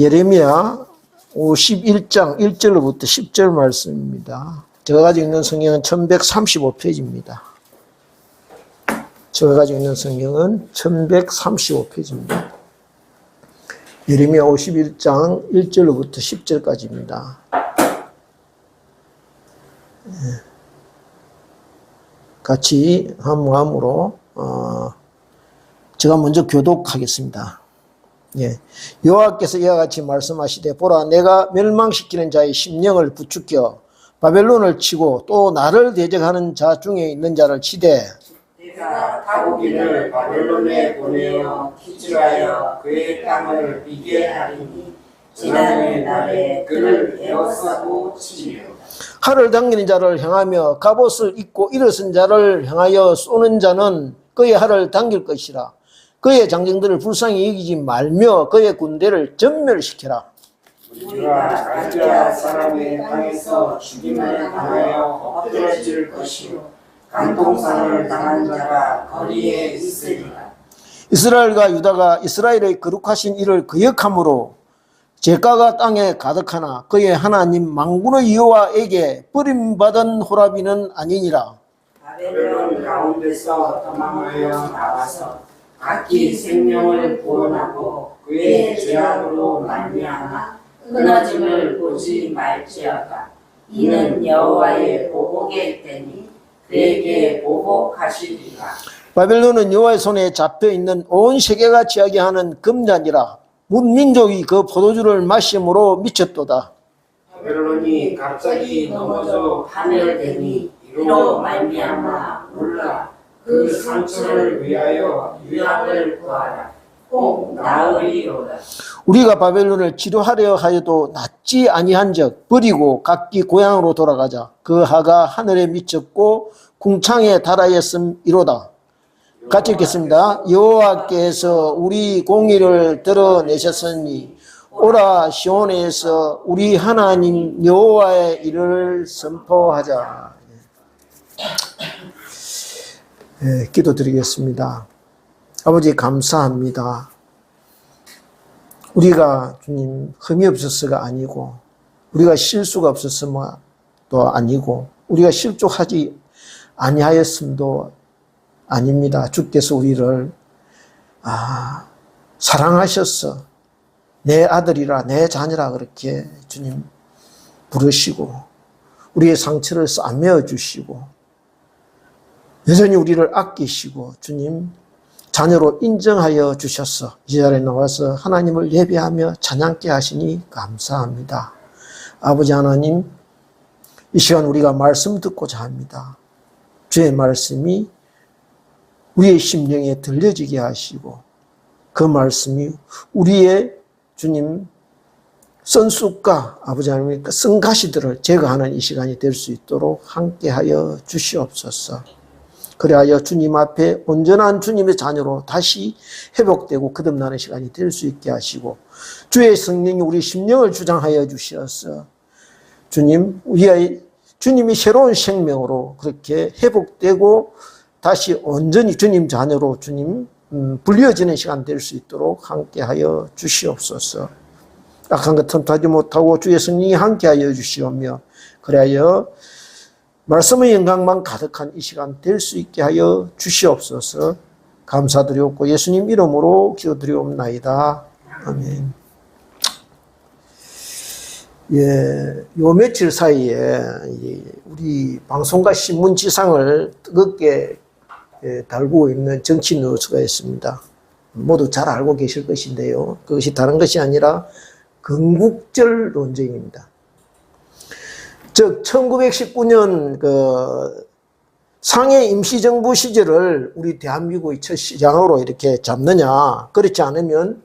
예레미야 51장 1절로부터 10절 말씀입니다. 제가 가지고 있는 성경은 1135페이지입니다. 제가 가지고 있는 성경은 1135페이지입니다. 예레미야 51장 1절로부터 10절까지입니다. 같이 한 마음으로 제가 먼저 교독하겠습니다. 여호와께서 이와 같이 말씀하시되 보라 내가 멸망시키는 자의 심령을 부추겨 바벨론을 치고 또 나를 대적하는 자 중에 있는 자를 치되 내가 타고기를 바벨론에 보내어 기술하여 그의 땅을 비게 하리니 지난해 날에 그를 에워싸고 치리라. 칼을 당기는 자를 향하며 갑옷을 입고 일어선 자를 향하여 쏘는 자는 그의 칼을 당길 것이라. 그의 장정들을 불쌍히 여기지 말며 그의 군대를 전멸시켜라. 우리가 갈대아 사람의 땅에서 죽임을 당하여 엎드러질 것이요 간통상을 당한 자가 거리에 있으리라. 이스라엘과 유다가 이스라엘의 거룩하신 이를 거역함으로 죄가가 땅에 가득하나 그의 하나님 만군의 여호와에게 버림받은 호라비는 아니니라. 바벨론 가운데서 도망하여 나와서 각기 생명을 구원하고 그의 죄악으로 말미암아 끊어짐을 보지 말지어다. 이는 여호와의 보복의 때니 그에게 보복하시리라. 바벨론은 여호와의 손에 잡혀있는 온 세계가 취하게 하는 금잔이라. 문민족이 그 포도주를 마심으로 미쳤도다. 바벨론이 갑자기 넘어져 파멸되니 이로 말미암아 몰라. 그 상처를 위하여 유약을 구하라. 꼭 나으리로다. 우리가 바벨론을 치료하려 하여도 낫지 아니한즉 버리고 각기 고향으로 돌아가자. 그 하가 하늘에 미쳤고 궁창에 달하였음이로다. 같이 읽겠습니다. 여호와께서 우리 공의를 드러내셨으니 오라 시온에서 우리 하나님 여호와의 일을 선포하자. 기도드리겠습니다. 아버지 감사합니다. 우리가 주님 흠이 없어서가 아니고 우리가 실수가 없었음도 아니고 우리가 실족하지 아니하였음도 아닙니다. 주께서 우리를 사랑하셔서 내 아들이라 내 자녀라 그렇게 주님 부르시고 우리의 상처를 싸매어 주시고 여전히 우리를 아끼시고 주님 자녀로 인정하여 주셔서 이 자리에 나와서 하나님을 예배하며 찬양케 하시니 감사합니다. 아버지 하나님, 이 시간 우리가 말씀 듣고자 합니다. 주의 말씀이 우리의 심령에 들려지게 하시고 그 말씀이 우리의 주님 선쑥과 아버지 하나님 쓴가시들을 제거하는 이 시간이 될 수 있도록 함께하여 주시옵소서. 그리하여 주님 앞에 온전한 주님의 자녀로 다시 회복되고 거듭나는 시간이 될 수 있게 하시고 주의 성령이 우리 심령을 주장하여 주시어서 주님, 우리의 주님이 새로운 생명으로 그렇게 회복되고 다시 온전히 주님 자녀로 주님 불려지는 시간 될 수 있도록 함께하여 주시옵소서. 악한 것 틈타지 못하고 주의 성령이 함께하여 주시오며 그리하여 말씀의 영광만 가득한 이 시간 될 수 있게 하여 주시옵소서. 감사드리옵고 예수님 이름으로 기도드리옵나이다. 아멘. 요 며칠 사이에 우리 방송과 신문 지상을 뜨겁게 달구고 있는 정치 뉴스가 있습니다. 모두 잘 알고 계실 것인데요. 그것이 다른 것이 아니라 건국절 논쟁입니다. 즉 1919년 그 상해 임시정부 시절을 우리 대한민국의 첫 시장으로 이렇게 잡느냐, 그렇지 않으면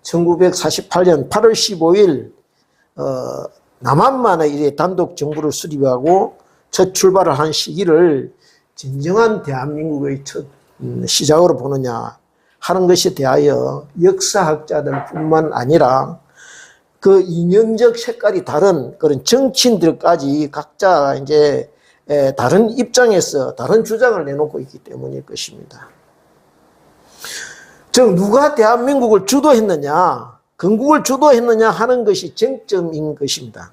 1948년 8월 15일 남한만의 이래 단독 정부를 수립하고 첫 출발을 한 시기를 진정한 대한민국의 첫 시작으로 보느냐 하는 것에 대하여 역사학자들 뿐만 아니라 그 이념적 색깔이 다른 그런 정치인들까지 각자 이제 다른 입장에서 다른 주장을 내놓고 있기 때문일 것입니다. 즉 누가 대한민국을 주도했느냐, 건국을 주도했느냐 하는 것이 쟁점인 것입니다.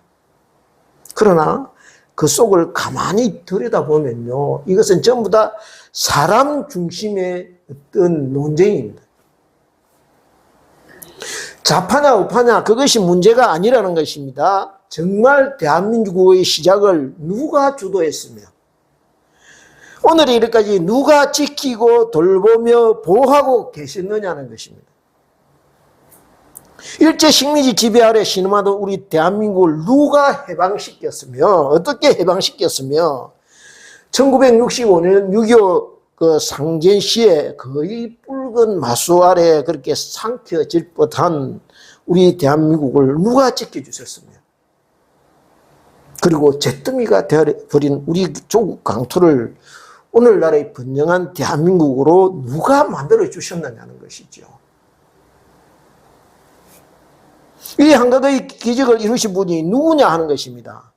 그러나 그 속을 가만히 들여다보면요, 이것은 전부 다 사람 중심의 어떤 논쟁입니다. 좌파냐 우파냐 그것이 문제가 아니라는 것입니다. 정말 대한민국의 시작을 누가 주도했으며 오늘의 이렇게까지 누가 지키고 돌보며 보호하고 계셨느냐는 것입니다. 일제 식민지 지배 아래 신음하던 우리 대한민국을 누가 해방시켰으며 어떻게 해방시켰으며 1965년 6.25 그 상전시에 거의 붉은 마수 아래 그렇게 삼켜질 뻔한 우리 대한민국을 누가 지켜주셨으며 그리고 잿더미가 되어버린 우리 조국 강토를 오늘날의 번영한 대한민국으로 누가 만들어 주셨느냐는 것이죠. 이 한가의 기적을 이루신 분이 누구냐 하는 것입니다.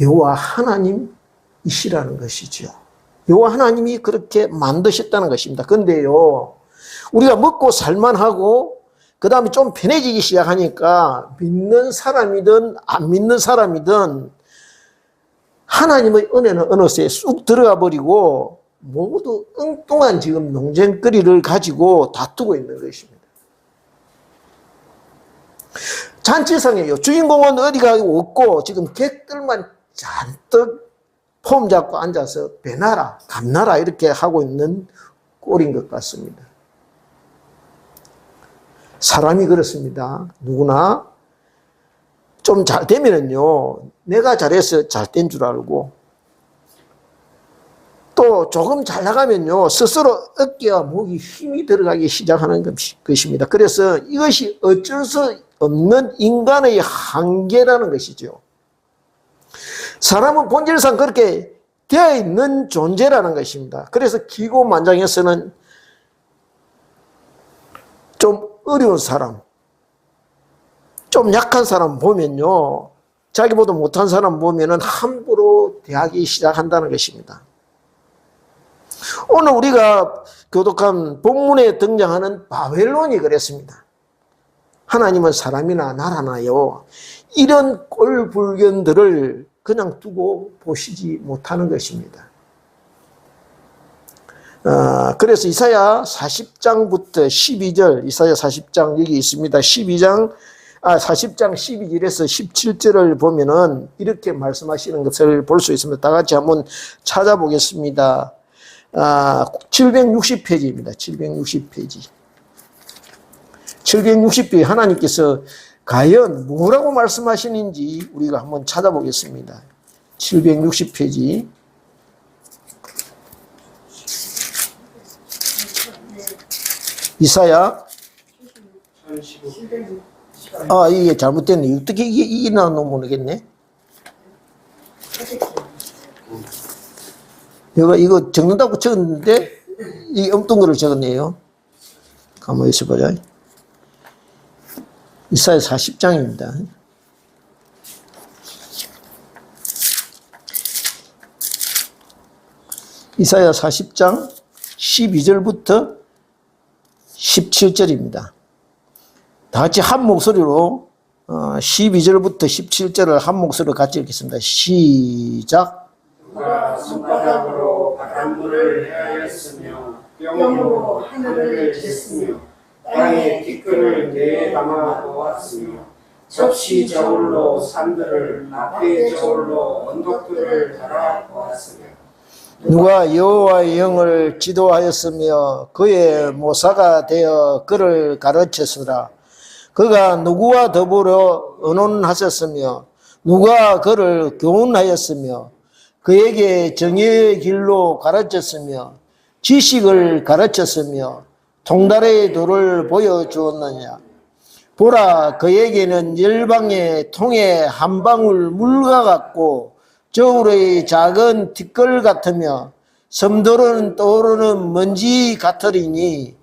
여호와 하나님이시라는 것이죠. 여호와 하나님이 그렇게 만드셨다는 것입니다. 그런데요, 우리가 먹고 살만하고 그 다음에 좀 편해지기 시작하니까 믿는 사람이든 안 믿는 사람이든 하나님의 은혜는 어느새 쑥 들어가 버리고 모두 엉뚱한 지금 논쟁거리를 가지고 다투고 있는 것입니다. 잔치상에요, 주인공은 어디가 없고 지금 객들만 잔뜩 폼 잡고 앉아서 배나라 감나라 이렇게 하고 있는 꼴인 것 같습니다. 사람이 그렇습니다. 누구나 좀 잘 되면은요, 내가 잘해서 잘 된 줄 알고 또 조금 잘 나가면요 스스로 어깨와 목이 힘이 들어가기 시작하는 것입니다. 그래서 이것이 어쩔 수 없는 인간의 한계라는 것이죠. 사람은 본질상 그렇게 되어 있는 존재라는 것입니다. 그래서 기고만장해서는 좀 어려운 사람, 좀 약한 사람 보면요, 자기보다 못한 사람 보면은 함부로 대하기 시작한다는 것입니다. 오늘 우리가 교독한 본문에 등장하는 바벨론이 그랬습니다. 하나님은 사람이나 나라나요, 이런 꼴불견들을 그냥 두고 보시지 못하는 것입니다. 그래서 이사야 40장부터 12절, 이사야 40장 여기 있습니다. 40장 12절에서 17절을 보면은 이렇게 말씀하시는 것을 볼 수 있습니다. 다 같이 한번 찾아보겠습니다. 760페이지입니다. 760페이지. 760페이지 하나님께서 과연 뭐라고 말씀하시는지 우리가 한번 찾아보겠습니다. 760페이지. 이사야. 이게 잘못됐네. 어떻게 이게 나왔나 모르겠네. 이거 적는다고 적었는데 이 엉뚱 거를 적었네요. 가만히 있어보자. 이사야 40장입니다. 이사야 40장 12절부터 17절입니다. 다 같이 한 목소리로 12절부터 17절을 한 목소리로 같이 읽겠습니다. 시작. 누가 손바닥으로 바닷물을 해하였으며 뿅으로 하늘을 쟀으며 땅에 티끌을 내에 담아 놓았으며 접시 저울로 산들을 나팔 저울로 언덕들을 달아 보았으며 누가 여호와의 영을 지도하였으며 그의 모사가 되어 그를 가르쳤으라. 그가 누구와 더불어 의논하셨으며 누가 그를 교훈하였으며 그에게 정의의 길로 가르쳤으며 지식을 가르쳤으며 통달의 도를 보여주었느냐. 보라, 그에게는 열방의 통에 한 방울 물과 같고 저울의 작은 티끌 같으며 섬도는 떠오르는 먼지 같으리니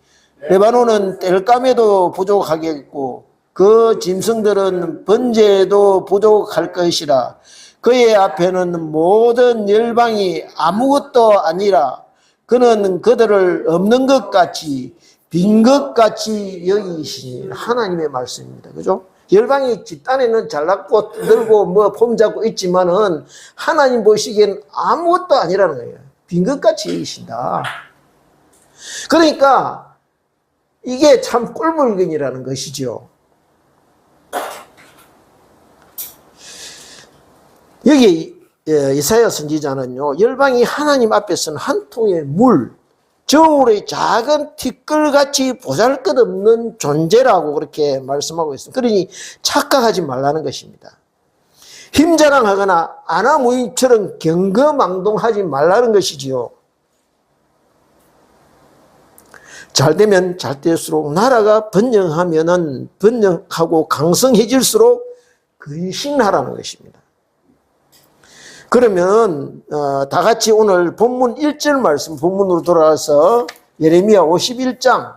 레바논은 땔감에도 부족하겠고 그 짐승들은 번제에도 부족할 것이라. 그의 앞에는 모든 열방이 아무것도 아니라 그는 그들을 없는 것 같이 빈 것같이 여기시니 하나님의 말씀입니다. 그죠? 열방이 뒷단에는 잘났고 늘고 뭐 폼 잡고 있지만은 하나님 보시기엔 아무것도 아니라는 거예요. 빈 것같이 여기신다. 그러니까 이게 참 꿀물건이라는 것이죠. 여기 이사야 선지자는요, 열방이 하나님 앞에서는 한 통의 물, 저울의 작은 티끌같이 보잘것없는 존재라고 그렇게 말씀하고 있습니다. 그러니 착각하지 말라는 것입니다. 힘자랑하거나 아나무인처럼 경거망동하지 말라는 것이지요. 잘되면 잘될수록, 나라가 번영하면은 번영하고 강성해질수록 근신하라는 것입니다. 그러면 다 같이 오늘 본문 1절 말씀 본문으로 돌아와서 예레미야 51장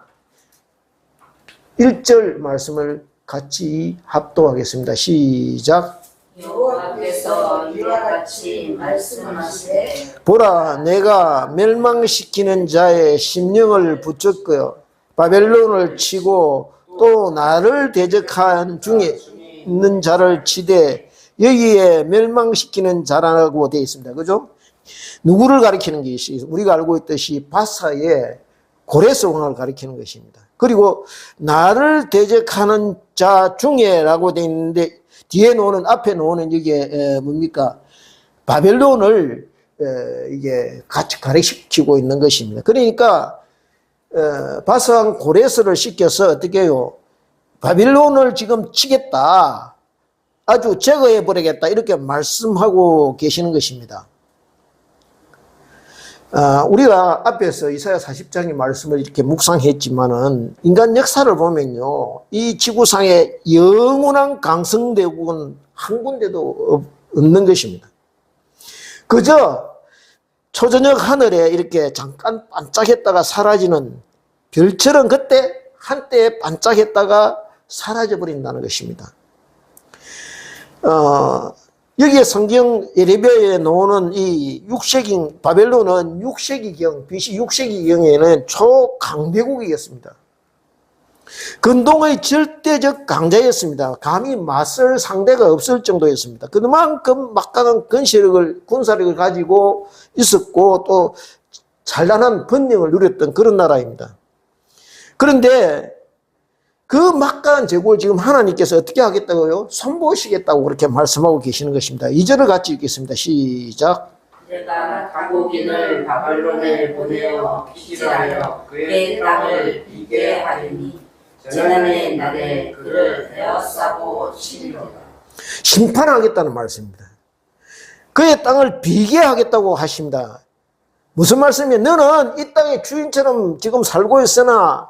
1절 말씀을 같이 합독하겠습니다. 시작. 여호와께서 이와 같이 말씀하시되 보라, 내가 멸망시키는 자의 심령을 붙였고요, 바벨론을 치고 또 나를 대적한 중에 있는 자를 치되, 여기에 멸망시키는 자라고 되어 있습니다. 그죠? 누구를 가리키는 것이, 우리가 알고 있듯이 바사의 고레스 왕을 가리키는 것입니다. 그리고 나를 대적하는 자 중에라고 되어 있는데, 뒤에 놓는, 앞에 놓는 이게 뭡니까? 바벨론을 이게 같이 가리키고 있는 것입니다. 그러니까 바사 왕 고레스를 시켜서 어떻게 해요? 바벨론을 지금 치겠다, 아주 제거해버리겠다, 이렇게 말씀하고 계시는 것입니다. 우리가 앞에서 이사야 40장의 말씀을 이렇게 묵상했지만은, 인간 역사를 보면요, 이 지구상에 영원한 강성대국은 한 군데도 없는 것입니다. 그저 초저녁 하늘에 이렇게 잠깐 반짝했다가 사라지는 별처럼 그때 한때 반짝했다가 사라져버린다는 것입니다. 여기에 성경 예레미야에 나오는 이 6세기, 바벨론은 6세기경, BC 6세기경에는 초강대국이었습니다. 근동의 절대적 강자였습니다. 감히 맞설 상대가 없을 정도였습니다. 그만큼 막강한 군사력을 가지고 있었고, 또 찬란한 번영을 누렸던 그런 나라입니다. 그런데 그 막강한 제국을 지금 하나님께서 어떻게 하겠다고요? 손보시겠다고 그렇게 말씀하고 계시는 것입니다. 2절을 같이 읽겠습니다. 시작. 내가 가곡인을 바벨론에 보내어 피질하여 그의 땅을 비게 하리니 재난의 날에 그를 에워싸고 치리로다. 심판하겠다는 말씀입니다. 그의 땅을 비게 하겠다고 하십니다. 무슨 말씀이에요? 너는 이 땅의 주인처럼 지금 살고 있으나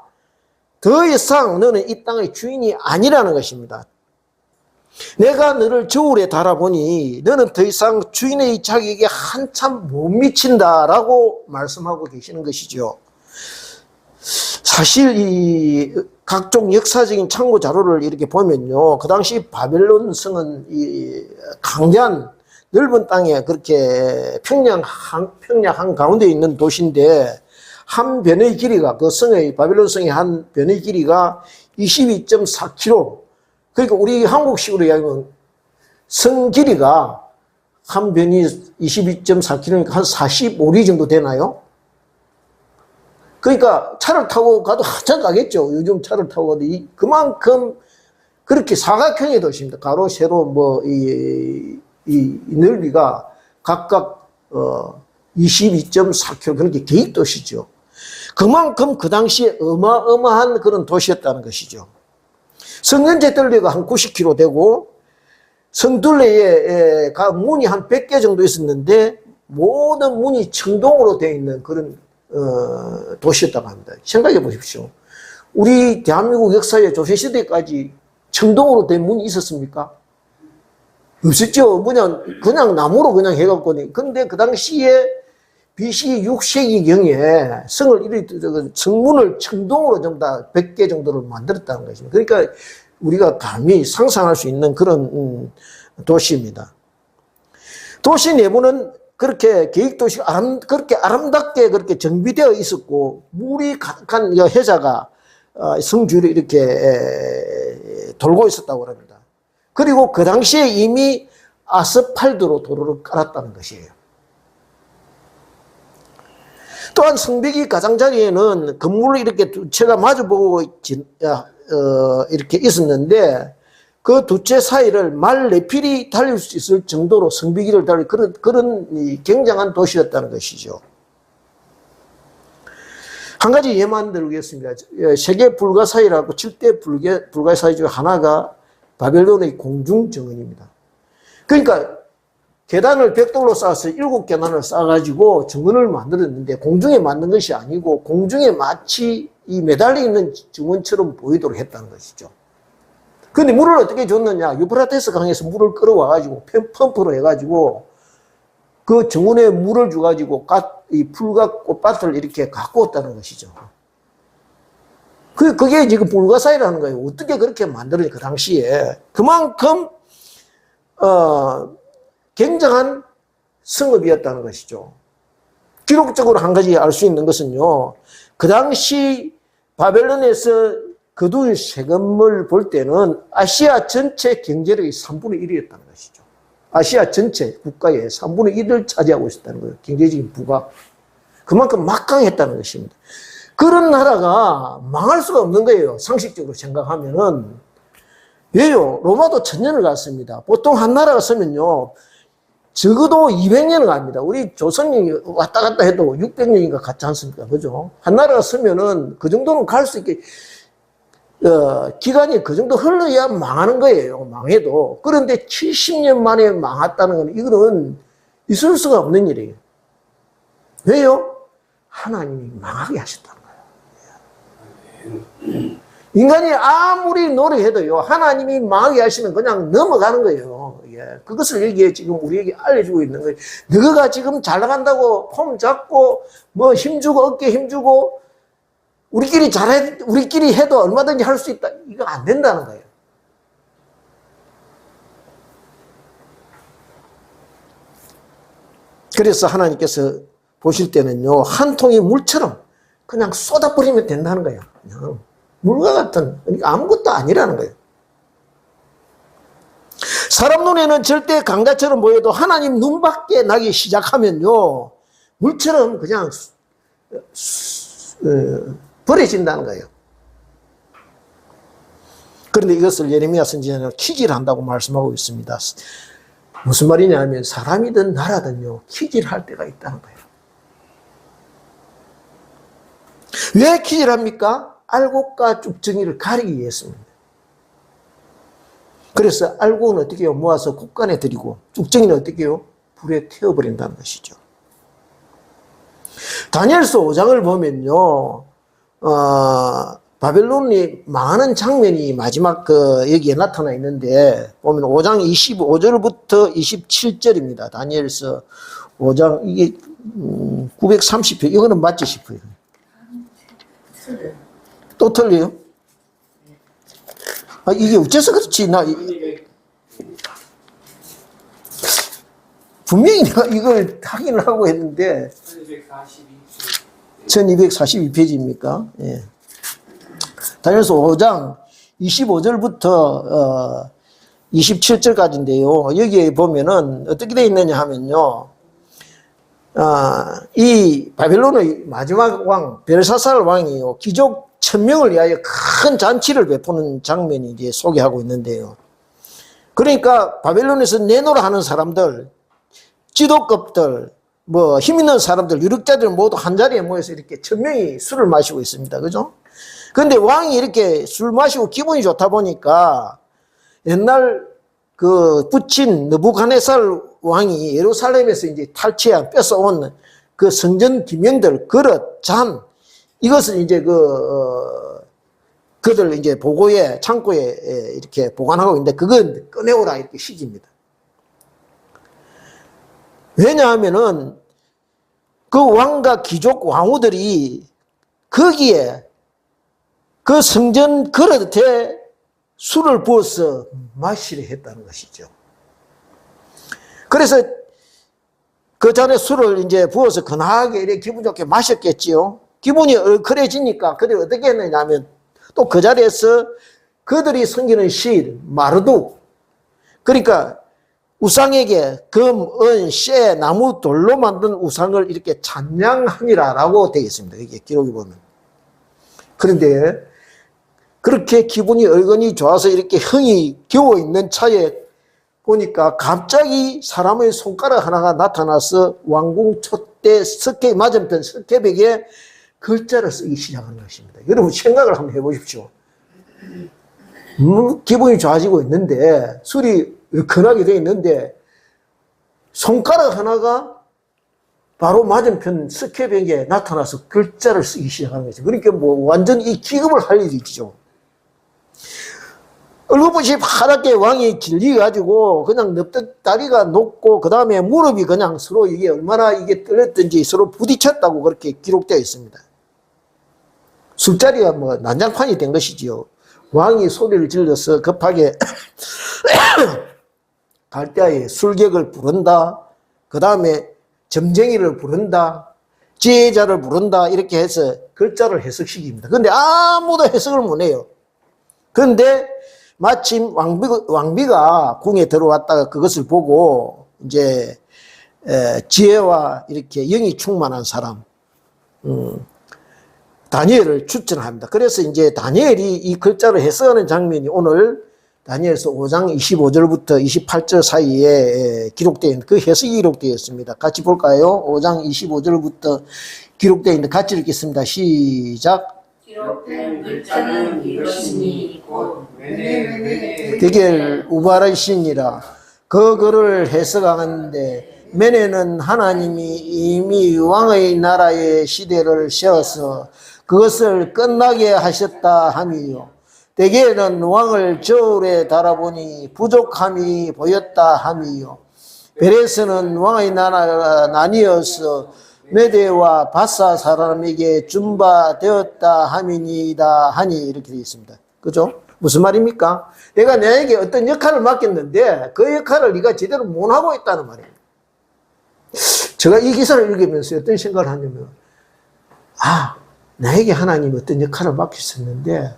더 이상 너는 이 땅의 주인이 아니라는 것입니다. 내가 너를 저울에 달아보니 너는 더 이상 주인의 자격에 한참 못 미친다라고 말씀하고 계시는 것이죠. 사실 이 각종 역사적인 참고 자료를 이렇게 보면요, 그 당시 바벨론 성은 이 강대한 넓은 땅에 그렇게 평양 한가운데 있는 도시인데, 한 변의 길이가, 그 성의, 바벨론 성의 한 변의 길이가 22.4km. 그러니까 우리 한국식으로 이야기하면 성 길이가 한 변이 22.4km니까 한 45리 정도 되나요? 그러니까 차를 타고 가도 한참 가겠죠. 요즘 차를 타고 가도 그만큼 그렇게 사각형의 도시입니다. 가로, 세로, 뭐, 이 넓이가 각각 22.4km, 그렇게 계획도시죠. 그만큼 그 당시에 어마어마한 그런 도시였다는 것이죠. 성전제 뜰레가 한 90km 되고, 성둘레에 문이 한 100개 정도 있었는데, 모든 문이 청동으로 되어 있는 그런 도시였다고 합니다. 생각해 보십시오. 우리 대한민국 역사의 조선시대까지 청동으로 된 문이 있었습니까? 없었죠. 그냥 나무로 그냥 해갖고. 근데 그 당시에 BC 6세기경에 성문을 청동으로 전부 다 100개 정도를 만들었다는 것입니다. 그러니까 우리가 감히 상상할 수 있는 그런 도시입니다. 도시 내부는 그렇게 계획도시가 그렇게 아름답게 그렇게 정비되어 있었고, 물이 가득한 해자가 성주를 이렇게 돌고 있었다고 합니다. 그리고 그 당시에 이미 아스팔트로 도로를 깔았다는 것이에요. 또한 성벽이 가장자리에는 건물을 이렇게 두 채가 마주보고 이렇게 있었는데 그 두 채 사이를 말 4필이 달릴 수 있을 정도로 성벽을 달릴 그런 굉장한 도시였다는 것이죠. 한 가지 예만 들겠습니다. 세계 불가사의라고 7대 불가사의 중 하나가 바벨론의 공중정원입니다. 그러니까 계단을 벽돌로 쌓아서 7계단을 쌓아가지고 정원을 만들었는데 공중에 만든 것이 아니고 공중에 마치 이 매달려 있는 정원처럼 보이도록 했다는 것이죠. 근데 물을 어떻게 줬느냐? 유프라테스 강에서 물을 끌어와가지고 펌프로 해가지고 그 정원에 물을 줘가지고 이 풀과 꽃밭을 이렇게 갖고 왔다는 것이죠. 그게 지금 불가사의라는 거예요. 어떻게 그렇게 만들었냐, 그 당시에. 그만큼, 굉장한 성읍이었다는 것이죠. 기록적으로 한 가지 알 수 있는 것은요, 그 당시 바벨론에서 거둔 세금을 볼 때는 아시아 전체 경제력의 3분의 1이었다는 것이죠. 아시아 전체 국가의 3분의 1을 차지하고 있었다는 거예요. 경제적인 부가. 그만큼 막강했다는 것입니다. 그런 나라가 망할 수가 없는 거예요. 상식적으로 생각하면은. 왜요? 로마도 1000년을 갔습니다. 보통 한 나라가 서면요, 적어도 200년을 갑니다. 우리 조선이 왔다 갔다 해도 600년인가 갔지 않습니까? 그죠? 한 나라가 서면은 그 정도는 갈 수 있게, 기간이 그 정도 흘러야 망하는 거예요. 망해도. 그런데 70년 만에 망했다는 건 이거는 있을 수가 없는 일이에요. 왜요? 하나님이 망하게 하셨다는 거예요. 인간이 아무리 노력해도요, 하나님이 망하게 하시면 그냥 넘어가는 거예요. 예. 그것을 여기에 지금 우리에게 알려주고 있는 거예요. 너가 지금 잘 나간다고 폼 잡고, 뭐 힘주고, 어깨 힘주고, 우리끼리 해도 얼마든지 할 수 있다. 이거 안 된다는 거예요. 그래서 하나님께서 보실 때는요, 한 통의 물처럼 그냥 쏟아버리면 된다는 거예요. 그냥 물과 같은, 아무것도 아니라는 거예요. 사람 눈에는 절대 강가처럼 보여도 하나님 눈 밖에 나기 시작하면요, 물처럼 그냥 버려진다는 거예요. 그런데 이것을 예레미야 선지자는 키질한다고 말씀하고 있습니다. 무슨 말이냐 하면 사람이든 나라든요, 키질할 때가 있다는 거예요. 왜 키질합니까? 알곡과 쭉정이를 가리기 위해서입니다. 그래서 알곡은 어떻게 해요? 모아서 곡간에 들이고 쭉정이는 어떻게 해요? 불에 태워버린다는 것이죠. 다니엘서 5장을 보면요, 바벨론이 망하는 장면이 마지막 여기에 나타나 있는데, 보면 5장 25절부터 27절입니다. 다니엘서 5장, 이게, 930회. 이거는 맞지 싶어요. 또 틀려요? 이게 어째서 그렇지? 분명히 내가 이걸 확인을 하고 했는데, 1242페이지입니까? 예. 다니엘서 5장 25절부터 27절까지인데요. 여기에 보면은 어떻게 되어 있느냐 하면요, 이 바벨론의 마지막 왕 벨사살 왕이요, 귀족 1000명을 위하여 큰 잔치를 베푸는 장면이 이제 소개하고 있는데요. 그러니까 바벨론에서 내노라 하는 사람들, 지도급들, 뭐 힘 있는 사람들, 유력자들 모두 한 자리에 모여서 이렇게 1000명이 술을 마시고 있습니다. 그죠? 그런데 왕이 이렇게 술 마시고 기분이 좋다 보니까 옛날 붙인 느부갓네살 왕이 예루살렘에서 이제 탈취한 뺏어온 그 성전 기명들, 그릇, 잔, 이것을 이제 그들 이제 보고에, 창고에 이렇게 보관하고 있는데, 그건 꺼내오라 이렇게 시킵니다. 왜냐하면은 그 왕과 귀족 왕후들이 거기에 그 성전 그릇에 술을 부어서 마시려 했다는 것이죠. 그래서 그 잔에 술을 이제 부어서 근하게 이렇게 기분 좋게 마셨겠지요. 기분이 얼큰해지니까 그들이 어떻게 했느냐 하면 또 그 자리에서 그들이 섬기는 신, 마르둑, 그러니까 우상에게 금, 은, 쇠, 나무, 돌로 만든 우상을 이렇게 찬양하니라라고 되어 있습니다. 이게 기록에 보면. 그런데 그렇게 기분이 얼건히 좋아서 이렇게 흥이 겨워 있는 차에 보니까 갑자기 사람의 손가락 하나가 나타나서 왕궁 촛대 석회 맞은편 석회벽에 글자를 쓰기 시작하는 것입니다. 여러분 생각을 한번 해보십시오. 기분이 좋아지고 있는데 술이 얼큰하게 되어 있는데 손가락 하나가 바로 맞은편 석회벽에 나타나서 글자를 쓰기 시작하는 거죠. 그러니까 뭐 완전 이 기겁을 할 일이죠. 얼굴빛이 파랗게 왕이 질려가지고 그냥 넙득 다리가 높고 그 다음에 무릎이 그냥 서로 이게 얼마나 이게 떨렸던지 서로 부딪혔다고 그렇게 기록되어 있습니다. 술자리가 뭐 난장판이 된 것이지요. 왕이 소리를 질러서 급하게 갈대아에 술객을 부른다. 그 다음에 점쟁이를 부른다. 지혜자를 부른다. 이렇게 해서 글자를 해석시킵니다. 그런데 아무도 해석을 못해요. 그런데 마침 왕비가 궁에 들어왔다가 그것을 보고 이제 지혜와 이렇게 영이 충만한 사람 다니엘을 추천합니다. 그래서 이제 다니엘이 이 글자를 해석하는 장면이 오늘 다니엘서 5장 25절부터 28절 사이에 기록되어 있는 그 해석이 기록되어 있습니다. 같이 볼까요? 5장 25절부터 기록되어 있는데 같이 읽겠습니다. 시작. 기록된 글자는 이것이니 곧 데겔 우바르신이라. 그 글을 해석하는데 메네는 하나님이 이미 왕의 나라의 시대를 세워서 그것을 끝나게 하셨다 함이요. 데겔은 왕을 저울에 달아보니 부족함이 보였다 함이요. 베레스는 왕의 나라가 나뉘어서 메대와 바사 사람에게 준바되었다 함이니이다 하니 이렇게 되어 있습니다. 그죠? 무슨 말입니까? 내가 너에게 어떤 역할을 맡겼는데 그 역할을 네가 제대로 못하고 있다는 말입니다. 제가 이 기사를 읽으면서 어떤 생각을 하냐면 나에게 하나님이 어떤 역할을 맡겼었는데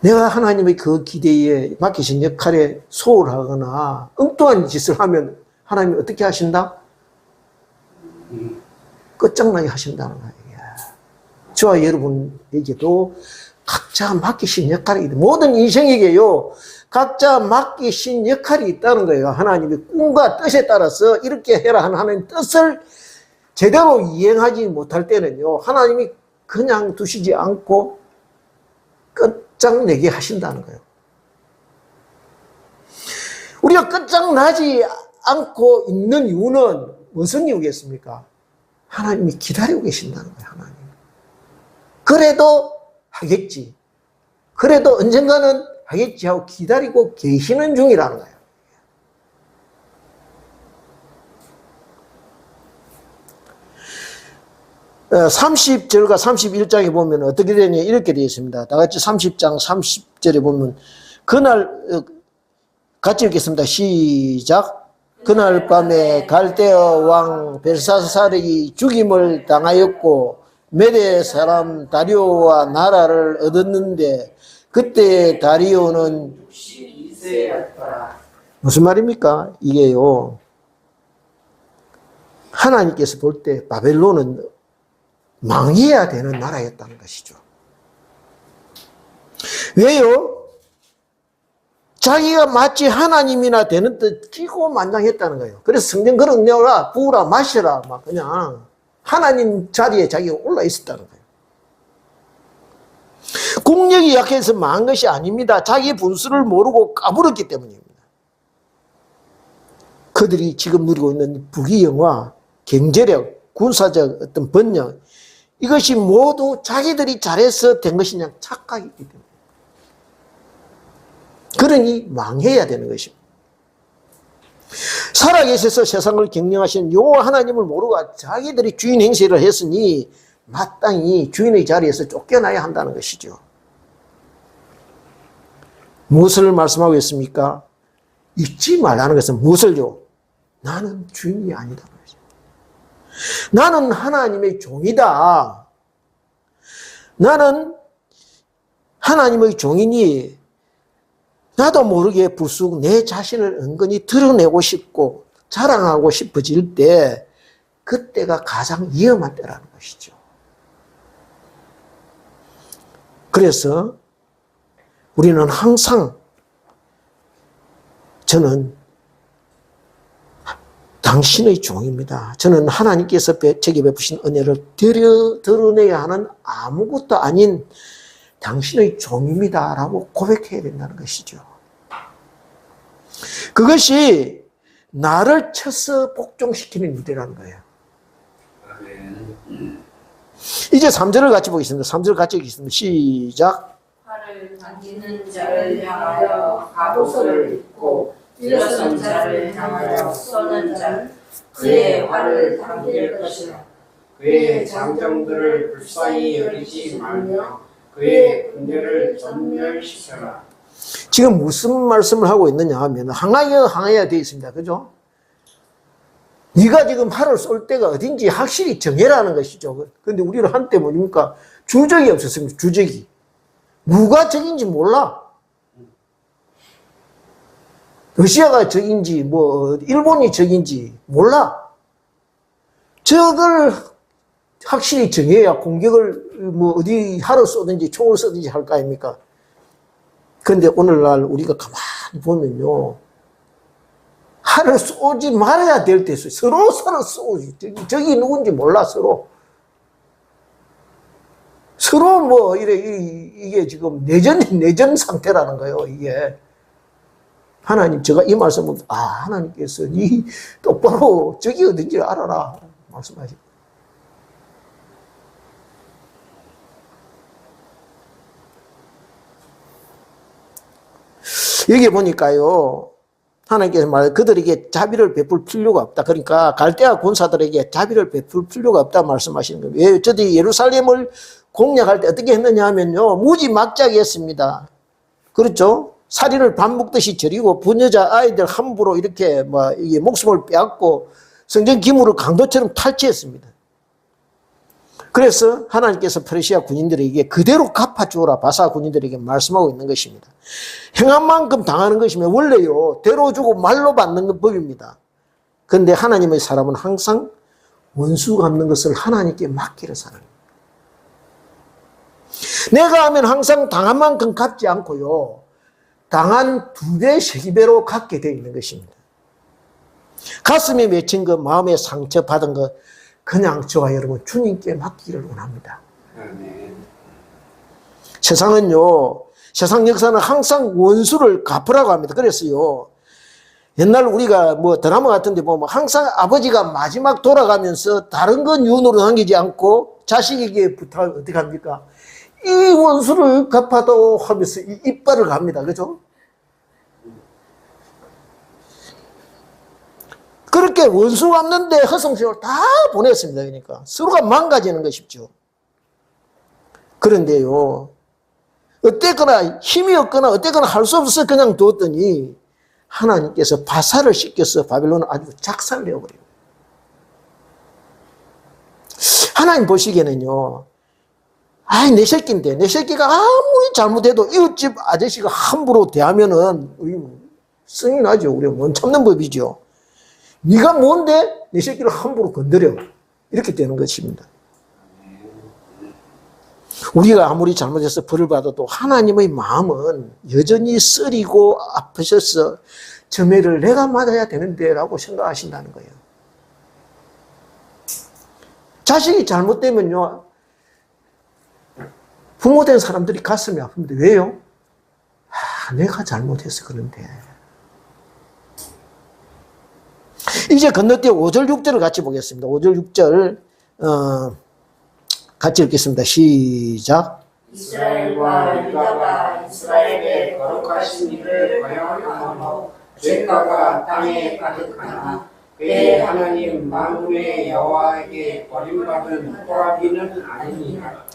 내가 하나님의 그 기대에 맡기신 역할에 소홀하거나 엉뚱한 짓을 하면 하나님이 어떻게 하신다? 끝장나게 하신다는 거예요. 저와 여러분에게도 각자 맡기신 역할이 있다. 모든 인생에게요, 각자 맡기신 역할이 있다는 거예요. 하나님의 꿈과 뜻에 따라서 이렇게 해라 하는 뜻을 제대로 이행하지 못할 때는요, 하나님이 그냥 두시지 않고 끝장내게 하신다는 거예요. 우리가 끝장나지 않고 있는 이유는 무슨 이유겠습니까? 하나님이 기다리고 계신다는 거예요. 하나님. 그래도 하겠지. 그래도 언젠가는 하겠지 하고 기다리고 계시는 중이라는 거예요. 어, 30절과 31장에 보면 어떻게 되냐 이렇게 되어 있습니다. 다 같이 30장 30절에 보면 그날 같이 읽겠습니다. 시작. 그날 밤에 갈대어 왕 벨사살이 죽임을 당하였고 메대 사람 다리오와 나라를 얻었는데 그때 다리오는 62세였더라. 무슨 말입니까? 이게요, 하나님께서 볼 때 바벨론은 망해야 되는 나라였다는 것이죠. 왜요? 자기가 마치 하나님이나 되는 듯 기고만장했다는 거예요. 그래서 성경 그런 내어라, 부으라, 마셔라, 막 그냥 하나님 자리에 자기가 올라 있었다는 거예요. 국력이 약해서 망한 것이 아닙니다. 자기 분수를 모르고 까불었기 때문입니다. 그들이 지금 누리고 있는 부귀영화, 경제력, 군사적 어떤 번영, 이것이 모두 자기들이 잘해서 된 것이 그냥 착각이기 때문에. 그러니 망해야 되는 것입니다. 살아계셔서 세상을 경영하시는 여호와 하나님을 모르고 자기들이 주인 행세를 했으니 마땅히 주인의 자리에서 쫓겨나야 한다는 것이죠. 무엇을 말씀하고 있습니까? 잊지 말라는 것은 무엇을요? 나는 주인이 아니다. 나는 하나님의 종이다. 나는 하나님의 종이니 나도 모르게 불쑥 내 자신을 은근히 드러내고 싶고 자랑하고 싶어질 때 그때가 가장 위험한 때라는 것이죠. 그래서 우리는 항상 저는 당신의 종입니다. 저는 하나님께서 제게 베푸신 은혜를 드러내야 하는 아무것도 아닌 당신의 종입니다. 라고 고백해야 된다는 것이죠. 그것이 나를 쳐서 복종시키는 일이라는 거예요. 이제 3절을 같이 보겠습니다. 3절 같이 읽겠습니다. 시작. 화를 당기는 자를 향하여 갑옷을 입고 일어선 자를 향하여 쏘는 자 그의 화를 당길 것이라. 그의 장정들을 불쌍히 여기지 말며 그의 군대를 전멸시켜라. 지금 무슨 말씀을 하고 있느냐 하면 항하여 되어 있습니다. 그죠? 네가 지금 활을 쏠 때가 어딘지 확실히 정해라는 것이죠. 그런데 우리는 한때 뭡니까? 주적이 없었습니다. 주적이. 누가 적인지 몰라. 러시아가 적인지 일본이 적인지 몰라. 적을 확실히 정해야 공격을 어디 활을 쏘든지 총을 쏘든지 할 거 아닙니까? 그런데 오늘날 우리가 가만히 보면요. 활을 쏘지 말아야 될 때 서로 쏘지. 적이 누군지 몰라, 서로. 서로 이게 지금 내전 상태라는 거예요, 이게. 하나님, 제가 이 말씀을, 하나님께서 니 똑바로 적이 어딘지 알아라. 말씀하시고. 여기 보니까요. 하나님께서 그들에게 자비를 베풀 필요가 없다. 그러니까 갈대아 군사들에게 자비를 베풀 필요가 없다 말씀하시는 거예요. 왜? 저들이 예루살렘을 공략할 때 어떻게 했느냐 하면요. 무지막지하게 했습니다. 그렇죠? 사리를 밥 먹듯이 저리고 부녀자 아이들 함부로 이렇게 이게 목숨을 빼앗고 성전 기물을 강도처럼 탈취했습니다. 그래서 하나님께서 페르시아 군인들에게 그대로 갚아주어라 바사 군인들에게 말씀하고 있는 것입니다. 행한 만큼 당하는 것이면 원래요. 대로 주고 말로 받는 법입니다. 그런데 하나님의 사람은 항상 원수 갚는 것을 하나님께 맡기려 사는 거예요. 내가 하면 항상 당한 만큼 갚지 않고요. 당한 2배, 3배로 갚게 되어 있는 것입니다. 가슴에 맺힌 것, 마음에 상처 받은 것 그냥 저와 여러분 주님께 맡기기를 원합니다. 세상은요. 세상 역사는 항상 원수를 갚으라고 합니다. 그래서요. 옛날 우리가 드라마 같은 데 보면 항상 아버지가 마지막 돌아가면서 다른 건 유언으로 남기지 않고 자식에게 부탁을 어떻게 합니까? 이 원수를 갚아도 하면서 이빨을 갑니다. 그죠? 그렇게 원수 갚는데 허송세월 다 보냈습니다. 그러니까 서로가 망가지는 것이죠. 그런데요. 어쨌거나 힘이 없거나 어쨌거나 할 수 없어서 그냥 뒀더니 하나님께서 바사를 시켜서 바빌론을 아주 작살내어버려요. 하나님 보시기에는요. 내 새끼인데 내 새끼가 아무리 잘못해도 이웃집 아저씨가 함부로 대하면은 성이 나죠. 우리가 못 참는 법이죠. 네가 뭔데 내 새끼를 함부로 건드려. 이렇게 되는 것입니다. 우리가 아무리 잘못해서 벌을 받아도 하나님의 마음은 여전히 쓰리고 아프셔서 점해를 내가 맞아야 되는데 라고 생각하신다는 거예요. 자식이 잘못되면요. 부모된 사람들이 가슴이 아픕니다. 왜요? 내가 잘못해서 그런데. 이제 건너뛰어 5절 6절을 같이 보겠습니다. 5절 6절 같이 읽겠습니다. 시작. 이스라엘과 유다가 이스라엘의 거룩하신 이를 거역하므로 죄가가 땅에 가득하나 그의 하나님 만군의 여호와에게 버림받은 호라비는 아니니라.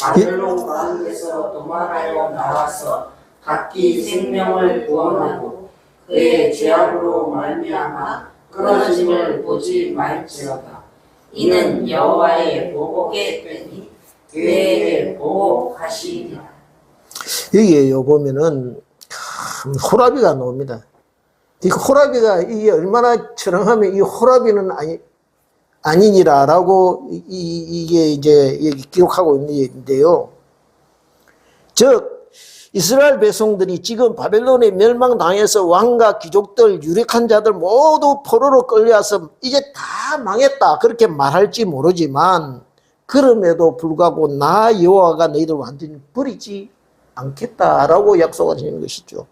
바벨론 가운데서 도망하여 나와서 각기 생명을 구원하고 그의 죄악으로 말미암아 끊어짐을 보지 말지어다. 이는 여호와의 보복에 되니 그에게 보복하시리라. 여기에요 보면은 호라비가 나옵니다. 이 호라비가 이게 얼마나 처량하면 이 호라비는 아니니라라고 이게 이제 여기 기록하고 있는 얘기인데요. 즉 이스라엘 백성들이 지금 바벨론에 멸망당해서 왕과 귀족들 유력한 자들 모두 포로로 끌려와서 이제 다 망했다 그렇게 말할지 모르지만 그럼에도 불구하고 나 여호와가 너희들 완전히 버리지 않겠다라고 약속하시는 것이죠.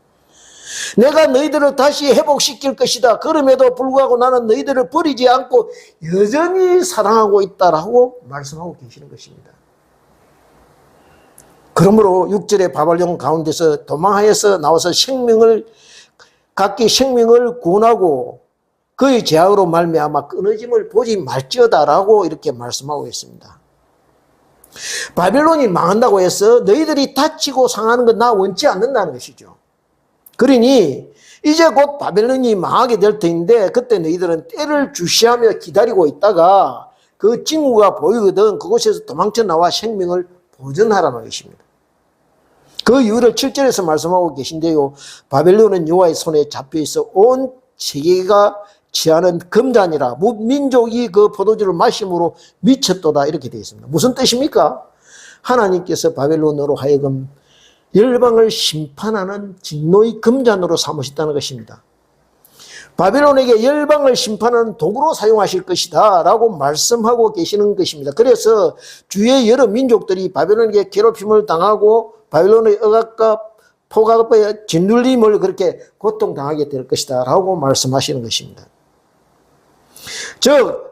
내가 너희들을 다시 회복시킬 것이다. 그럼에도 불구하고 나는 너희들을 버리지 않고 여전히 사랑하고 있다라고 말씀하고 계시는 것입니다. 그러므로 6절의 바벨론 가운데서 도망하여서 나와서 각기 생명을 구원하고 그의 제약으로 말미암아 끊어짐을 보지 말지어다라고 이렇게 말씀하고 있습니다. 바벨론이 망한다고 해서 너희들이 다치고 상하는 건 나 원치 않는다는 것이죠. 그러니 이제 곧 바벨론이 망하게 될 터인데 그때 너희들은 때를 주시하며 기다리고 있다가 그 징후가 보이거든 그곳에서 도망쳐 나와 생명을 보존하라는 것입니다. 그 이유를 7절에서 말씀하고 계신데요. 바벨론은 여호와의 손에 잡혀있어 온 세계가 취하는 금잔이라 민족이 그 포도주를 마심으로 미쳤도다 이렇게 되어 있습니다. 무슨 뜻입니까? 하나님께서 바벨론으로 하여금 열방을 심판하는 진노의 금잔으로 삼으셨다는 것입니다. 바벨론에게 열방을 심판하는 도구로 사용하실 것이다 라고 말씀하고 계시는 것입니다. 그래서 주의 여러 민족들이 바벨론에게 괴롭힘을 당하고 바벨론의 억압과 포갑에 짓눌림을 그렇게 고통당하게 될 것이다 라고 말씀하시는 것입니다. 즉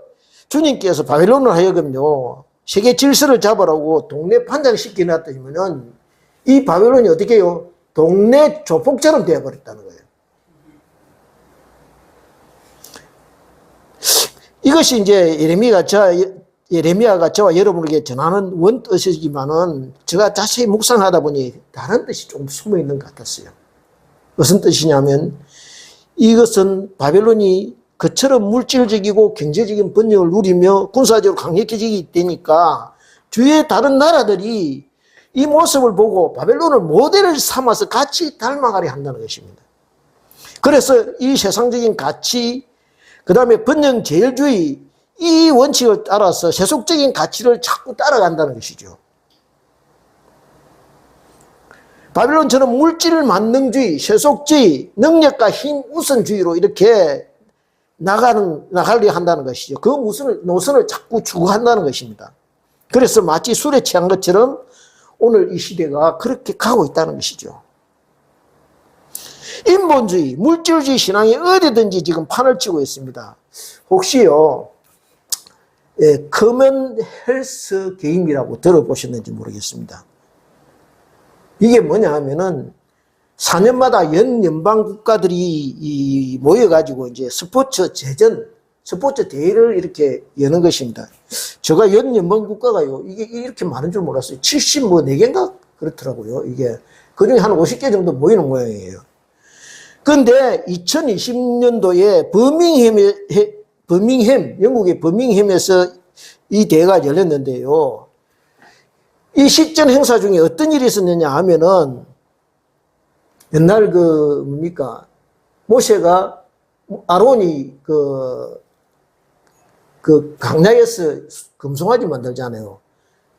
주님께서 바벨론을 하여금요 세계 질서를 잡으라고 동네 판장시켜 놨더니면은 이 바벨론이 어떻게 해요? 동네 조폭처럼 되어버렸다는 거예요. 이것이 이제 예레미야가 저와 여러분에게 전하는 원뜻이지만은 제가 자세히 묵상하다 보니 다른 뜻이 좀 숨어 있는 것 같았어요. 무슨 뜻이냐면 이것은 바벨론이 그처럼 물질적이고 경제적인 번영을 누리며 군사적으로 강력해지기 되니까 주위의 다른 나라들이 이 모습을 보고 바벨론을 모델을 삼아서 같이 닮아가려 한다는 것입니다. 그래서 이 세상적인 가치, 그 다음에 번영제일주의 이 원칙을 따라서 세속적인 가치를 자꾸 따라간다는 것이죠. 바벨론처럼 물질 만능주의, 세속주의, 능력과 힘 우선주의로 이렇게 나가려 한다는 것이죠. 그 노선을 자꾸 추구한다는 것입니다. 그래서 마치 술에 취한 것처럼 오늘 이 시대가 그렇게 가고 있다는 것이죠. 인본주의, 물질주의 신앙이 어디든지 지금 판을 치고 있습니다. 혹시요, 커먼 헬스 게임이라고 들어보셨는지 모르겠습니다. 이게 뭐냐 하면은 4년마다 연방 국가들이 모여가지고 이제 스포츠 대회를 이렇게 여는 것입니다. 제가 연방 국가가요, 이게 이렇게 많은 줄 몰랐어요. 74개인가? 그렇더라고요. 이게. 그 중에 한 50개 정도 모이는 모양이에요. 그런데 2020년도에 영국의 버밍햄에서 이 대회가 열렸는데요. 이 식전 행사 중에 어떤 일이 있었느냐 하면은 옛날 모세가 아론이 강야에서 금송아지 만들잖아요.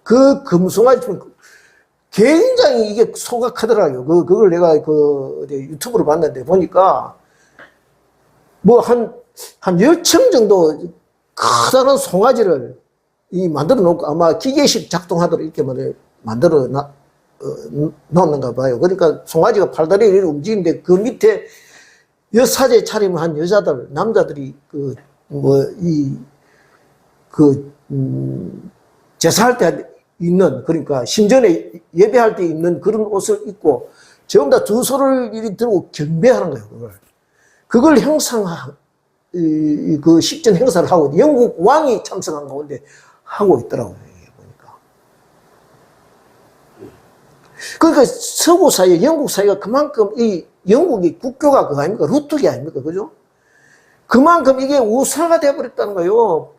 그 금송아지 굉장히 이게 소각하더라고요. 그걸 내가 유튜브로 봤는데 보니까 뭐 한 10층 정도 커다란 송아지를 만들어 놓고 아마 기계식 작동하도록 이렇게 만들어 놓는가 봐요. 그러니까 송아지가 팔다리를 이렇게 움직이는데 그 밑에 여사제 차림을 한 남자들이 제사할 때 입는, 그러니까 신전에 예배할 때 입는 그런 옷을 입고 전부 다 두 손을 이렇게 들고 경배하는 거예요. 그걸 그 식전 행사를 하고 영국 왕이 참석한 가운데 하고 있더라고요. 보니까. 그러니까 서구 사회, 영국 사회가 그만큼 이 영국이 국교가 그거 아닙니까? 루트기 아닙니까? 그죠? 그만큼 이게 우상화가 되어버렸다는 거예요.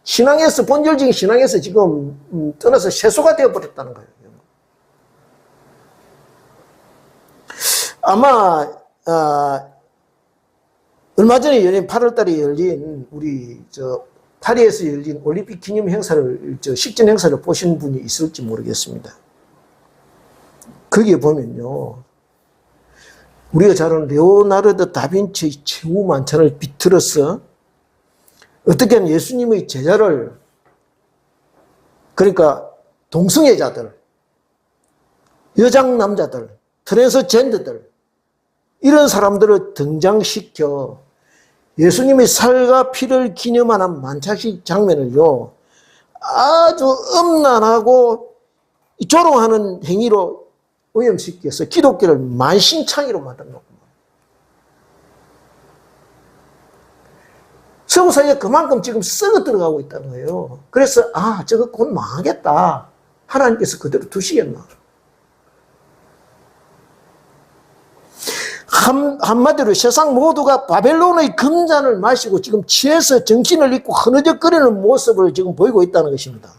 신앙에서, 본질적인 신앙에서 지금 떠나서 세속화 되어버렸다는 거예요. 아마 얼마 전에 열린 8월 달에 열린 우리 파리에서 열린 올림픽 기념 행사를 식전 행사를 보신 분이 있을지 모르겠습니다. 거기에 보면요. 우리가 잘 아는 레오나르도 다빈치의 최후 만찬을 비틀어서 어떻게 하면 예수님의 제자를 그러니까 동성애자들, 여장 남자들, 트랜스젠더들 이런 사람들을 등장시켜 예수님의 살과 피를 기념하는 만찬식 장면을요 아주 음란하고 조롱하는 행위로 오염시켜서 기독교를 만신창이로 만들어놓고 서구 사회가 그만큼 지금 썩어 들어가고 있다는 거예요. 그래서 저거 곧 망하겠다. 하나님께서 그대로 두시겠나. 한마디로 세상 모두가 바벨론의 금잔을 마시고 지금 취해서 정신을 잃고 흐느적거리는 모습을 지금 보이고 있다는 것입니다.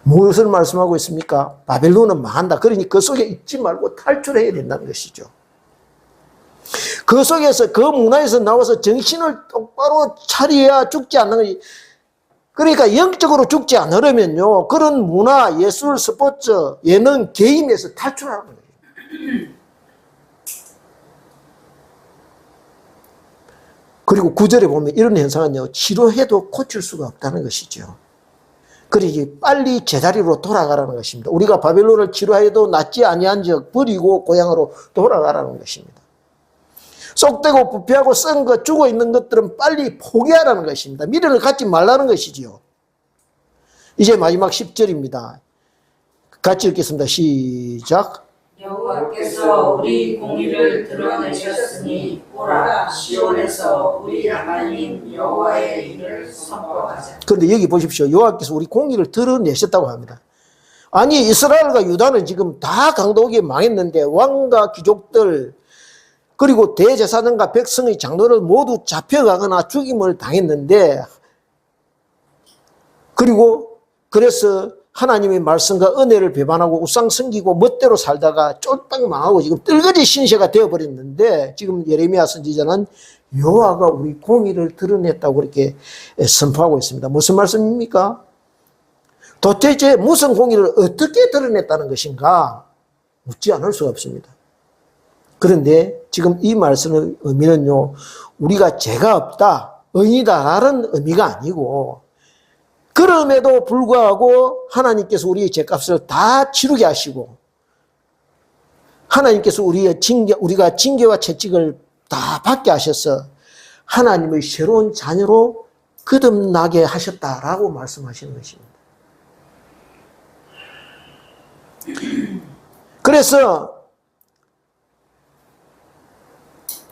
무엇을 말씀하고 있습니까? 바벨론은 망한다. 그러니 그 속에 있지 말고 탈출해야 된다는 것이죠. 그 속에서 그 문화에서 나와서 정신을 똑바로 차려야 죽지 않는 것이 그러니까 영적으로 죽지 않으려면요. 그런 문화, 예술, 스포츠, 예능, 게임에서 탈출하는 거예요. 그리고 9절에 보면 이런 현상은요. 치료해도 고칠 수가 없다는 것이죠. 그러니 빨리 제자리로 돌아가라는 것입니다. 우리가 바벨론을 치료해도 낫지 아니한 적 버리고 고향으로 돌아가라는 것입니다. 쏙되고 부패하고 썩은 것, 죽어있는 것들은 빨리 포기하라는 것입니다. 미련을 갖지 말라는 것이지요. 이제 마지막 10절입니다. 같이 읽겠습니다. 시작. 여호와께서 우리 공의를 드러내셨으니 보라 시온에서 우리 하나님 여호와의 일을 선포하자. 그런데 여기 보십시오. 여호와께서 우리 공의를 드러내셨다고 합니다. 아니 이스라엘과 유다는 지금 다 강도에게 망했는데 왕과 귀족들 그리고 대제사장과 백성의 장로를 모두 잡혀가거나 죽임을 당했는데 그리고 그래서 하나님의 말씀과 은혜를 배반하고 우상 섬기고 멋대로 살다가 쫄딱 망하고 지금 뜰거지 신세가 되어버렸는데 지금 예레미야 선지자는 여호와가 우리 공의를 드러냈다고 그렇게 선포하고 있습니다. 무슨 말씀입니까? 도대체 무슨 공의를 어떻게 드러냈다는 것인가? 묻지 않을 수가 없습니다. 그런데 지금 이 말씀의 의미는요, 우리가 죄가 없다, 의인이다라는 의미가 아니고 그럼에도 불구하고 하나님께서 우리의 죄값을 다 치르게 하시고 하나님께서 우리가 징계와 채찍을 다 받게 하셔서 하나님의 새로운 자녀로 거듭나게 하셨다라고 말씀하시는 것입니다. 그래서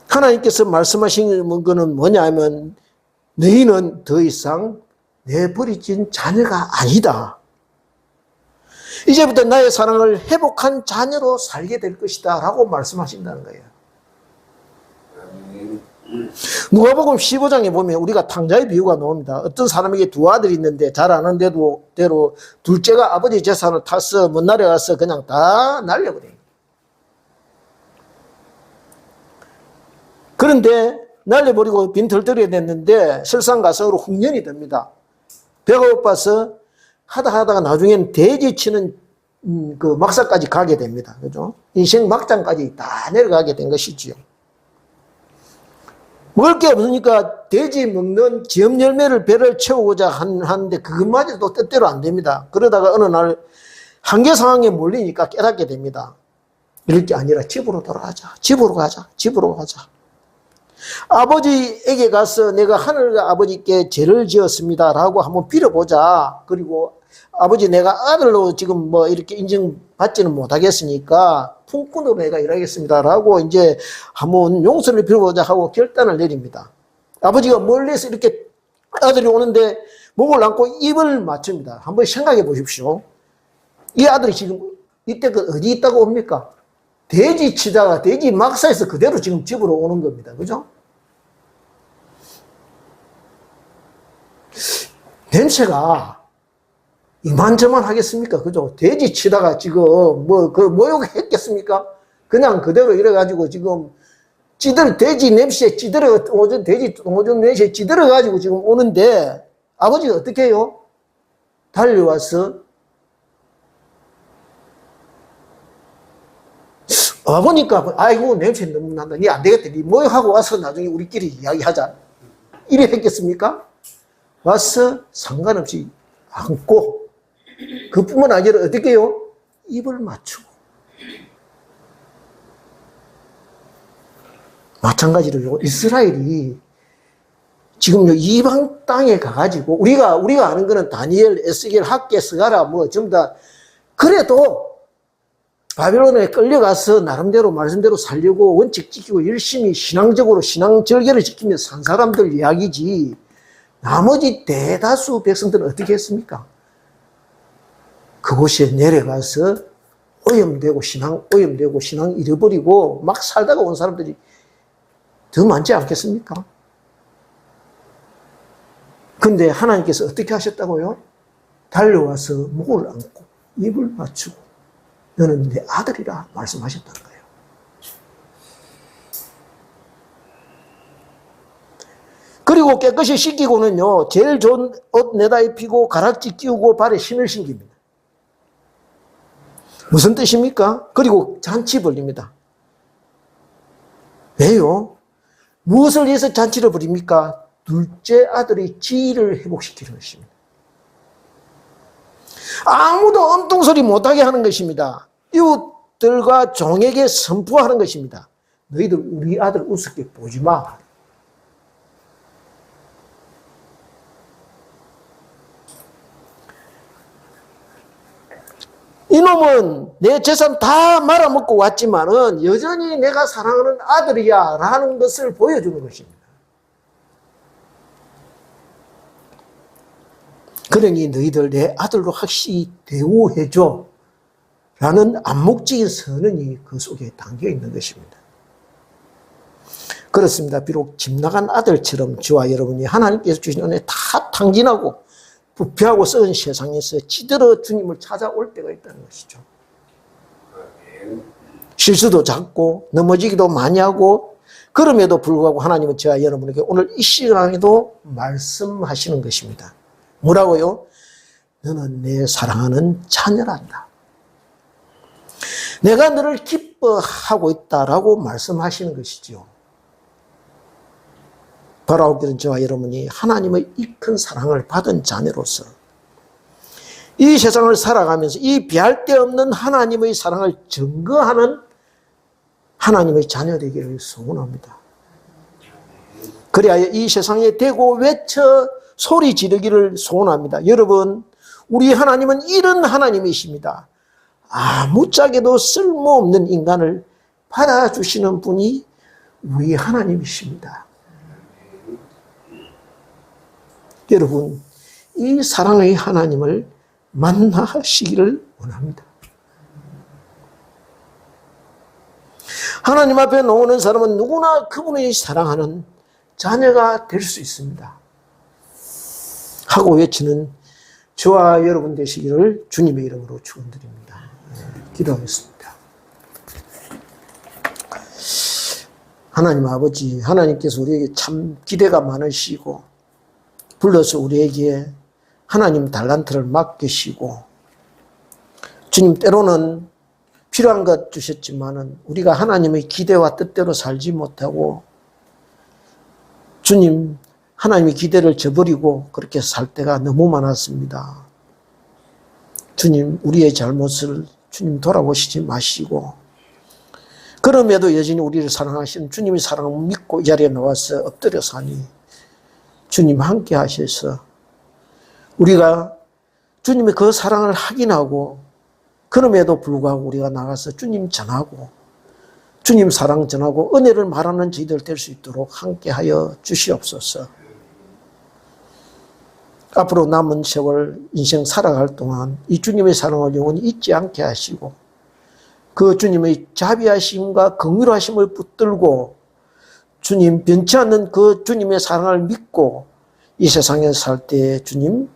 하나님께서 말씀하신 것은 뭐냐면 너희는 더 이상 내버려진 자녀가 아니다. 이제부터 나의 사랑을 회복한 자녀로 살게 될 것이다 라고 말씀하신다는 거예요. 누가복음 15장에 보면 우리가 탕자의 비유가 나옵니다. 어떤 사람에게 두 아들이 있는데 잘 아는 대로 둘째가 아버지 재산을 타서 먼 나라에 가서 그냥 다 날려버려요. 그런데 날려버리고 빈털터리가 됐는데 설상가상으로 흉년이 됩니다. 배가 고파서 하다가 나중에는 돼지 치는 그 막사까지 가게 됩니다. 그죠? 인생 막장까지 다 내려가게 된 것이지요. 먹을 게 없으니까 돼지 먹는 지엄 열매를 배를 채우고자 하는데 그것마저도 뜻대로 안 됩니다. 그러다가 어느 날 한계 상황에 몰리니까 깨닫게 됩니다. 이럴 게 아니라 집으로 돌아가자. 집으로 가자. 집으로 가자. 아버지에게 가서 내가 하늘과 아버지께 죄를 지었습니다 라고 한번 빌어보자. 그리고 아버지 내가 아들로 지금 뭐 이렇게 인정받지는 못하겠으니까 품꾼으로 내가 일하겠습니다 라고 이제 한번 용서를 빌어보자 하고 결단을 내립니다. 아버지가 멀리서 이렇게 아들이 오는데 목을 안고 입을 맞춥니다. 한번 생각해 보십시오. 이 아들이 지금 이때 어디 있다고 옵니까? 돼지 치다가 돼지 막사에서 그대로 지금 집으로 오는 겁니다. 그죠? 냄새가 이만저만 하겠습니까? 그죠? 돼지 치다가 지금 그 모욕했겠습니까? 그냥 그대로 이래가지고 지금 돼지 냄새에 돼지 오줌 냄새에 찌들어가지고 지금 오는데 아버지가 어떻게 해요? 달려와서 와보니까 아이고 냄새 너무 난다. 니 안 되겠다. 니 뭐 하고 와서 나중에 우리끼리 이야기하자. 이래 했겠습니까? 와서 상관없이 안고 그뿐만 아니라 어떻게 해요? 입을 맞추고 마찬가지로 이스라엘이 지금 이방 땅에 가가지고 우리가 아는 거는 다니엘, 에스겔, 학개, 스가랴 뭐 전부 다 그래도 바벨론에 끌려가서 나름대로 말씀대로 살려고 원칙 지키고 열심히 신앙적으로 신앙 절개를 지키면서 산 사람들 이야기지 나머지 대다수 백성들은 어떻게 했습니까? 그곳에 내려가서 오염되고 신앙 잃어버리고 막 살다가 온 사람들이 더 많지 않겠습니까? 근데 하나님께서 어떻게 하셨다고요? 달려와서 목을 안고 입을 맞추고 너는 내 아들이라 말씀하셨다는 거예요. 그리고 깨끗이 씻기고는요, 제일 좋은 옷 내다 입히고 가락지 끼우고 발에 신을 신깁니다. 무슨 뜻입니까? 그리고 잔치 벌립니다. 왜요? 무엇을 위해서 잔치를 벌입니까? 둘째 아들의 지위를 회복시키는 것입니다. 아무도 엉뚱소리 못하게 하는 것입니다. 이웃들과 종에게 선포하는 것입니다. 너희들 우리 아들 우습게 보지 마. 이놈은 내 재산 다 말아먹고 왔지만은 여전히 내가 사랑하는 아들이야 라는 것을 보여주는 것입니다. 그러니 너희들 내 아들로 확실히 대우해줘 라는 암묵적인 선언이 그 속에 담겨 있는 것입니다. 그렇습니다. 비록 집 나간 아들처럼 저와 여러분이 하나님께서 주신 은혜 다 탕진하고 부패하고 썩은 세상에서 찌들어 주님을 찾아올 때가 있다는 것이죠. 실수도 작고 넘어지기도 많이 하고 그럼에도 불구하고 하나님은 저와 여러분에게 오늘 이 시간에도 말씀하시는 것입니다. 뭐라고요? 너는 내 사랑하는 자녀란다. 내가 너를 기뻐하고 있다라고 말씀하시는 것이죠. 바라옵기는 저와 여러분이 하나님의 이 큰 사랑을 받은 자녀로서 이 세상을 살아가면서 이 비할 데 없는 하나님의 사랑을 증거하는 하나님의 자녀 되기를 소원합니다. 그래야 이 세상에 대고 외쳐 소리 지르기를 소원합니다. 여러분, 우리 하나님은 이런 하나님이십니다. 아무짝에도 쓸모없는 인간을 받아주시는 분이 우리 하나님이십니다. 여러분, 이 사랑의 하나님을 만나시기를 원합니다. 하나님 앞에 나오는 사람은 누구나 그분의 사랑하는 자녀가 될 수 있습니다. 하고 외치는 저와 여러분 되시기를 주님의 이름으로 축원드립니다. 기도하겠습니다. 하나님 아버지, 하나님께서 우리에게 참 기대가 많으시고 불러서 우리에게 하나님 달란트를 맡기시고 주님 때로는 필요한 것 주셨지만은 우리가 하나님의 기대와 뜻대로 살지 못하고 주님 하나님의 기대를 저버리고 그렇게 살 때가 너무 많았습니다. 주님 우리의 잘못을 주님 돌아보시지 마시고 그럼에도 여전히 우리를 사랑하시는 주님의 사랑을 믿고 이 자리에 나와서 엎드려 사니 주님 함께 하셔서 우리가 주님의 그 사랑을 확인하고 그럼에도 불구하고 우리가 나가서 주님 전하고 주님 사랑 전하고 은혜를 말하는 저희들 될 수 있도록 함께하여 주시옵소서. 앞으로 남은 세월 인생 살아갈 동안 이 주님의 사랑을 영원히 잊지 않게 하시고 그 주님의 자비하심과 긍휼하심을 붙들고 주님 변치 않는 그 주님의 사랑을 믿고 이 세상에 살 때 주님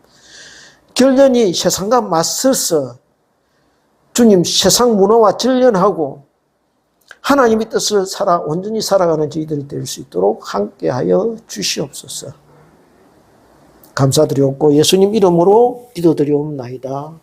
결연히 세상과 맞서서 주님 세상 문화와 전련하고 하나님의 뜻을 온전히 살아가는 저희들이 될 수 있도록 함께하여 주시옵소서. 감사드리옵고 예수님 이름으로 기도드리옵나이다.